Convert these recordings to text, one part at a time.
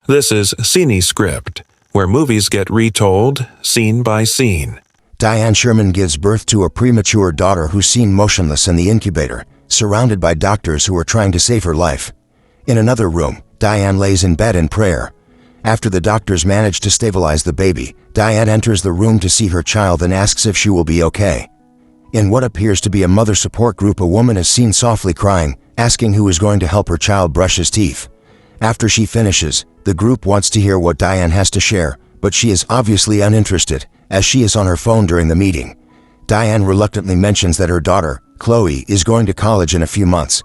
This is Cine Script, where movies get retold scene by scene. Diane Sherman gives birth to a premature daughter who's seen motionless in the incubator, surrounded by doctors who are trying to save her life. In another room, Diane lays in bed in prayer. After the doctors manage to stabilize the baby, Diane enters the room to see her child and asks if she will be okay. In what appears to be a mother support group, a woman is seen softly crying, asking who is going to help her child brush his teeth. After she finishes, the group wants to hear what Diane has to share, but she is obviously uninterested, as she is on her phone during the meeting. Diane reluctantly mentions that her daughter, Chloe, is going to college in a few months.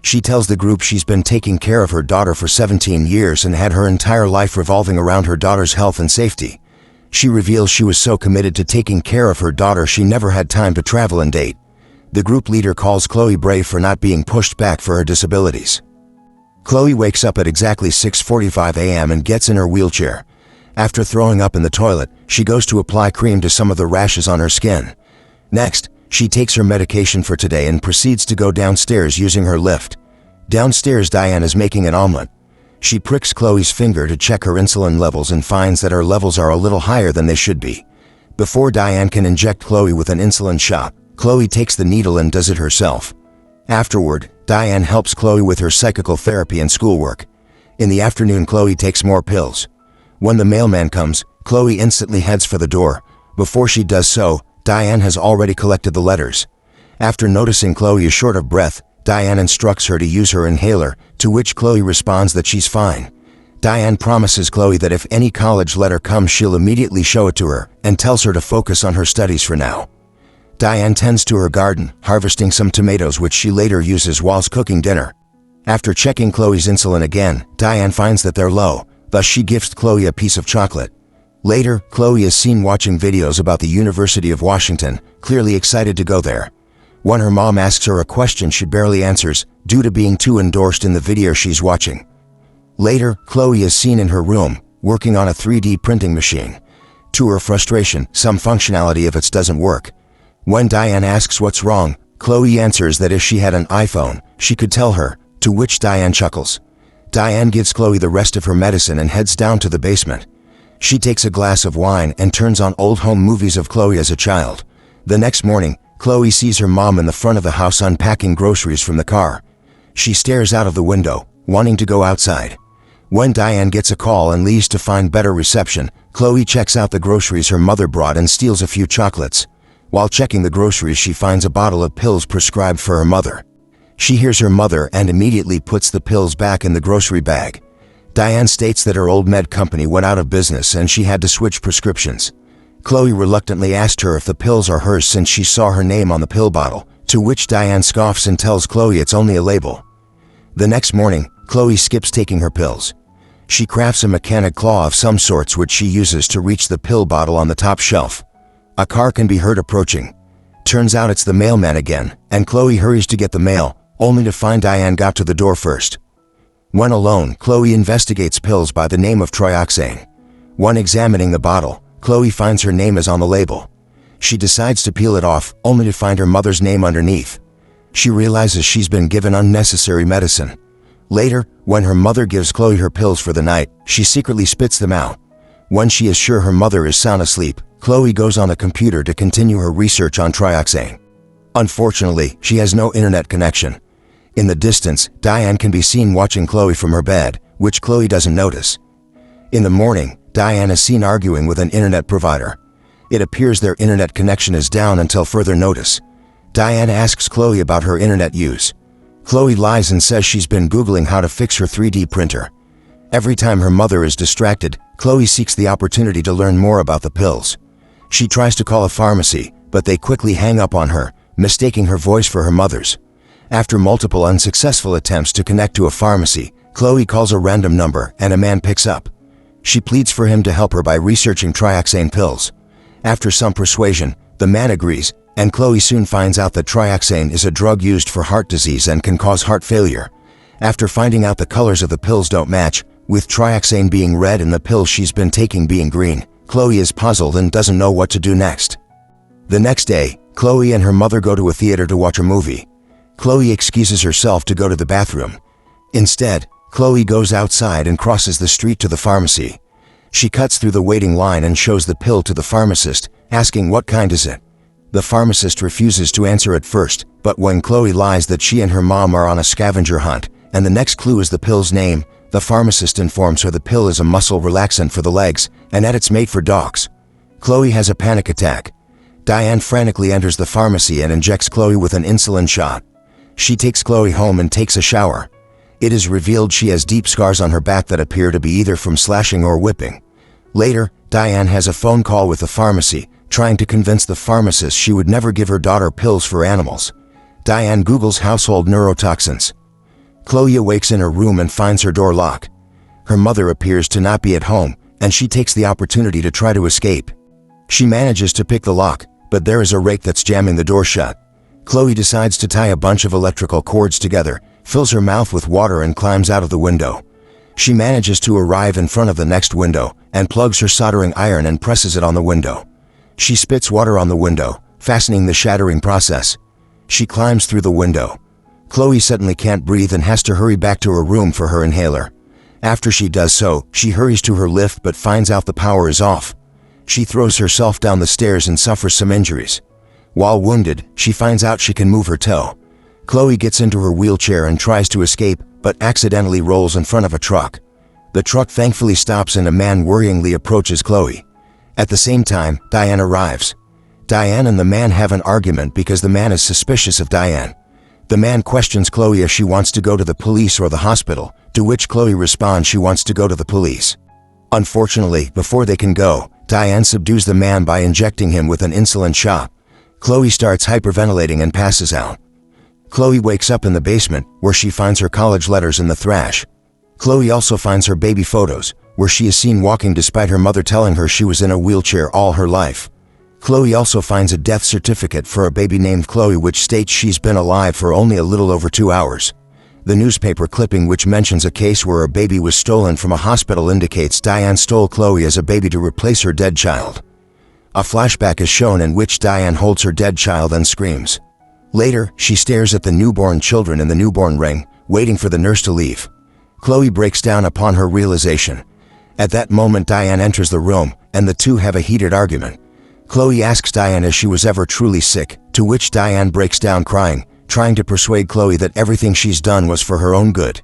She tells the group she's been taking care of her daughter for 17 years and had her entire life revolving around her daughter's health and safety. She reveals she was so committed to taking care of her daughter she never had time to travel and date. The group leader calls Chloe brave for not being pushed back for her disabilities. Chloe wakes up at exactly 6:45 a.m. and gets in her wheelchair. After throwing up in the toilet, she goes to apply cream to some of the rashes on her skin. Next, she takes her medication for today and proceeds to go downstairs using her lift. Downstairs, Diane is making an omelet. She pricks Chloe's finger to check her insulin levels and finds that her levels are a little higher than they should be. Before Diane can inject Chloe with an insulin shot, Chloe takes the needle and does it herself. Afterward, Diane helps Chloe with her psychical therapy and schoolwork. In the afternoon, Chloe takes more pills. When the mailman comes, Chloe instantly heads for the door. Before she does so, Diane has already collected the letters. After noticing Chloe is short of breath, Diane instructs her to use her inhaler, to which Chloe responds that she's fine. Diane promises Chloe that if any college letter comes, she'll immediately show it to her, and tells her to focus on her studies for now. Diane tends to her garden, harvesting some tomatoes which she later uses whilst cooking dinner. After checking Chloe's insulin again, Diane finds that they're low, thus she gifts Chloe a piece of chocolate. Later, Chloe is seen watching videos about the University of Washington, clearly excited to go there. When her mom asks her a question, she barely answers, due to being too engrossed in the video she's watching. Later, Chloe is seen in her room, working on a 3D printing machine. To her frustration, some functionality of it doesn't work. When Diane asks what's wrong, Chloe answers that if she had an iPhone, she could tell her, to which Diane chuckles. Diane gives Chloe the rest of her medicine and heads down to the basement. She takes a glass of wine and turns on old home movies of Chloe as a child. The next morning, Chloe sees her mom in the front of the house unpacking groceries from the car. She stares out of the window, wanting to go outside. When Diane gets a call and leaves to find better reception, Chloe checks out the groceries her mother brought and steals a few chocolates. While checking the groceries, she finds a bottle of pills prescribed for her mother. She hears her mother and immediately puts the pills back in the grocery bag. Diane states that her old med company went out of business and she had to switch prescriptions. Chloe reluctantly asked her if the pills are hers since she saw her name on the pill bottle, to which Diane scoffs and tells Chloe it's only a label. The next morning, Chloe skips taking her pills. She crafts a mechanic claw of some sorts which she uses to reach the pill bottle on the top shelf. A car can be heard approaching. Turns out it's the mailman again, and Chloe hurries to get the mail, only to find Diane got to the door first. When alone, Chloe investigates pills by the name of trioxane. When examining the bottle, Chloe finds her name is on the label. She decides to peel it off, only to find her mother's name underneath. She realizes she's been given unnecessary medicine. Later, when her mother gives Chloe her pills for the night, she secretly spits them out. When she is sure her mother is sound asleep, Chloe goes on the computer to continue her research on trioxane. Unfortunately, she has no internet connection. In the distance, Diane can be seen watching Chloe from her bed, which Chloe doesn't notice. In the morning, Diane is seen arguing with an internet provider. It appears their internet connection is down until further notice. Diane asks Chloe about her internet use. Chloe lies and says she's been Googling how to fix her 3D printer. Every time her mother is distracted, Chloe seeks the opportunity to learn more about the pills. She tries to call a pharmacy, but they quickly hang up on her, mistaking her voice for her mother's. After multiple unsuccessful attempts to connect to a pharmacy, Chloe calls a random number and a man picks up. She pleads for him to help her by researching trioxane pills. After some persuasion, the man agrees, and Chloe soon finds out that trioxane is a drug used for heart disease and can cause heart failure. After finding out the colors of the pills don't match, with trioxane being red and the pills she's been taking being green, Chloe is puzzled and doesn't know what to do next. The next day, Chloe and her mother go to a theater to watch a movie. Chloe excuses herself to go to the bathroom. Instead, Chloe goes outside and crosses the street to the pharmacy. She cuts through the waiting line and shows the pill to the pharmacist, asking what kind is it. The pharmacist refuses to answer at first, but when Chloe lies that she and her mom are on a scavenger hunt, and the next clue is the pill's name, the pharmacist informs her the pill is a muscle relaxant for the legs, and that it's made for dogs. Chloe has a panic attack. Diane frantically enters the pharmacy and injects Chloe with an insulin shot. She takes Chloe home and takes a shower. It is revealed she has deep scars on her back that appear to be either from slashing or whipping. Later, Diane has a phone call with the pharmacy, trying to convince the pharmacist she would never give her daughter pills for animals. Diane Googles household neurotoxins. Chloe awakes in her room and finds her door locked. Her mother appears to not be at home, and she takes the opportunity to try to escape. She manages to pick the lock, but there is a rake that's jamming the door shut. Chloe decides to tie a bunch of electrical cords together, fills her mouth with water and climbs out of the window. She manages to arrive in front of the next window and plugs her soldering iron and presses it on the window. She spits water on the window, fastening the shattering process. She climbs through the window. Chloe suddenly can't breathe and has to hurry back to her room for her inhaler. After she does so, she hurries to her lift but finds out the power is off. She throws herself down the stairs and suffers some injuries. While wounded, she finds out she can move her toe. Chloe gets into her wheelchair and tries to escape, but accidentally rolls in front of a truck. The truck thankfully stops and a man worryingly approaches Chloe. At the same time, Diane arrives. Diane and the man have an argument because the man is suspicious of Diane. The man questions Chloe if she wants to go to the police or the hospital, to which Chloe responds she wants to go to the police. Unfortunately, before they can go, Diane subdues the man by injecting him with an insulin shot. Chloe starts hyperventilating and passes out. Chloe wakes up in the basement, where she finds her college letters in the trash. Chloe also finds her baby photos, where she is seen walking despite her mother telling her she was in a wheelchair all her life. Chloe also finds a death certificate for a baby named Chloe which states she's been alive for only a little over 2 hours. The newspaper clipping which mentions a case where a baby was stolen from a hospital indicates Diane stole Chloe as a baby to replace her dead child. A flashback is shown in which Diane holds her dead child and screams. Later, she stares at the newborn children in the newborn ring, waiting for the nurse to leave. Chloe breaks down upon her realization. At that moment Diane enters the room, and the two have a heated argument. Chloe asks Diane if she was ever truly sick, to which Diane breaks down crying, trying to persuade Chloe that everything she's done was for her own good.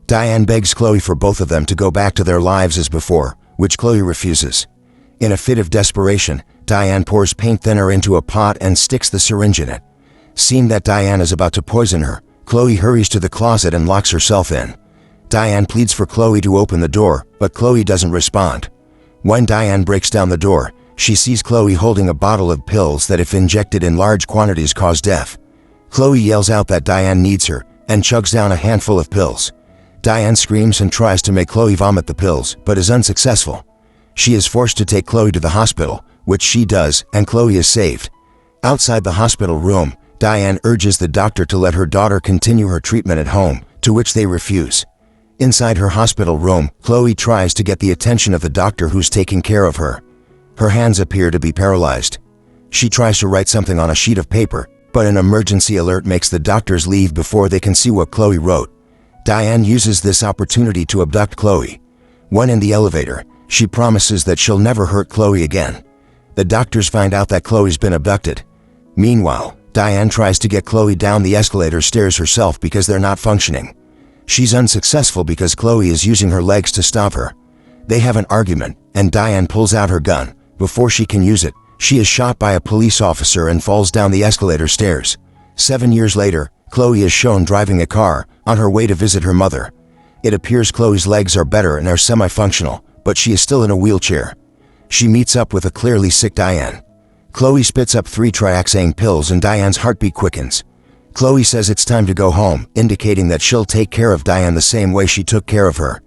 Diane begs Chloe for both of them to go back to their lives as before, which Chloe refuses. In a fit of desperation, Diane pours paint thinner into a pot and sticks the syringe in it. Seeing that Diane is about to poison her, Chloe hurries to the closet and locks herself in. Diane pleads for Chloe to open the door, but Chloe doesn't respond. When Diane breaks down the door, she sees Chloe holding a bottle of pills that if injected in large quantities cause death. Chloe yells out that Diane needs her, and chugs down a handful of pills. Diane screams and tries to make Chloe vomit the pills, but is unsuccessful. She is forced to take Chloe to the hospital, which she does, and Chloe is saved. Outside the hospital room, Diane urges the doctor to let her daughter continue her treatment at home, to which they refuse. Inside her hospital room, Chloe tries to get the attention of the doctor who's taking care of her. Her hands appear to be paralyzed. She tries to write something on a sheet of paper, but an emergency alert makes the doctors leave before they can see what Chloe wrote. Diane uses this opportunity to abduct Chloe. When in the elevator, she promises that she'll never hurt Chloe again. The doctors find out that Chloe's been abducted. Meanwhile, Diane tries to get Chloe down the escalator stairs herself because they're not functioning. She's unsuccessful because Chloe is using her legs to stop her. They have an argument, and Diane pulls out her gun. Before she can use it, she is shot by a police officer and falls down the escalator stairs. 7 years later, Chloe is shown driving a car, on her way to visit her mother. It appears Chloe's legs are better and are semi-functional, but she is still in a wheelchair. She meets up with a clearly sick Diane. Chloe spits up 3 triaxane pills and Diane's heartbeat quickens. Chloe says it's time to go home, indicating that she'll take care of Diane the same way she took care of her.